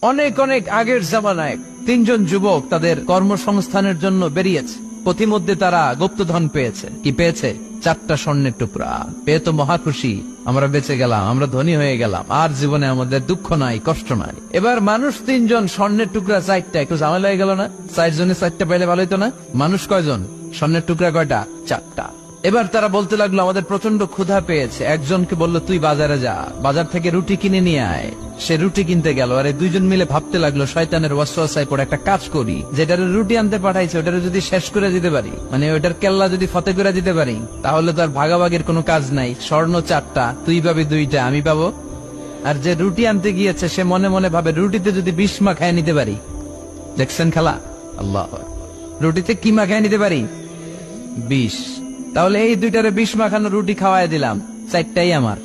অনেক অনেক আগের জামানায় তিনজন যুবক তাদের কর্মসংস্থানের জন্য বেরিয়েছে। পথিমধ্যে তারা গুপ্তধন পেয়েছে। কি পেয়েছে? 4টা স্বর্ণের টুকরা পেয়ে তো মহা খুশি, আমরা বেঁচে গেলাম, আমরা ধনী হয়ে গেলাম, আর জীবনে আমাদের দুঃখ নাই, কষ্ট নাই। এবার মানুষ 3জন, স্বর্ণের টুকরা 4টা, একটু ঝামেলা হয়ে গেল না? 4 জনে 4টা পাইলে ভালো হইতো না? মানুষ কয়জন? স্বর্ণের টুকরা কয়টা? 4টা। এবার তারা বলতে লাগলো আমাদের প্রচন্ড ক্ষুধা পেয়েছে। একজনকে বলল তুই বাজারে যা, বাজার থেকে রুটি কিনে নিয়ে আয়। সে রুটি কিনতে গেল, আর এই 2জন মিলে ভাবতে লাগলো শয়তানের ওয়াসওয়াসায় পড়ে একটা কাজ করি, যেটার রুটি আনতে পাঠাইছে ওটারে যদি শেষ করে দিতে পারি, মানে ওটার কেল্লা যদি ফতে করে দিতে পারি, তাহলে তো আর ভাগাভাগির কোনো কাজ নাই। স্বর্ণ 4টা, তুই পাবি 2টা, আমি পাবো। আর যে রুটি আনতে গিয়েছে সে মনে মনে ভাবে রুটিতে যদি বিষ মাখায় নিতে পারি। দেখছেন খেলা? আল্লাহ, রুটিতে কি মাখায় নিতে পারি? বিষ। তাহলে এই 2টারে বিষ মাখানো রুটি খাওয়াই দিলাম, 4টাই আমার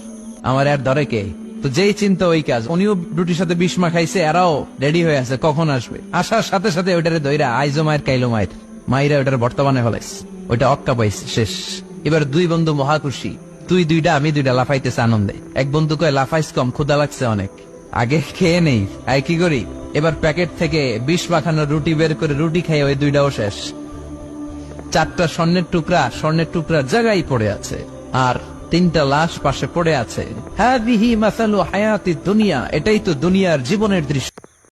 আর ধরে কে? তো যেই চিন্তা ওই কাজ। উনিও রুটির সাথে বিষ মাখাইছে, এরাও রেডি হয়ে আছে কখন আসবে। আসার সাথে সাথে ওইটারে দইরা আইজো মায়ের কাইলো মায়ের মাইরা ওইটার বর্তমানে ফেলাইছে। ওইটা অক্কা পাইছে, শেষ। এবার 2 বন্ধু মহা খুশি, তুই 2টা আমি 2টা, লাফাইতেছে আনন্দে। এক বন্ধু কয় লাফাইস কম, ক্ষুধা লাগছে অনেক, আগে খেয়ে নেই। আই কি করি, এবার প্যাকেট থেকে বিষ মাখানো রুটি বের করে রুটি খাই, ওই 2টাও শেষ। 4টা স্বর্ণের টুকরার জায়গায় পড়ে আছে, আর 3টা লাশ পাশে পড়ে আছে। হাদিহি মাসালু হায়াতি দুনিয়া, এটাই তো দুনিয়ার জীবনের দৃশ্য।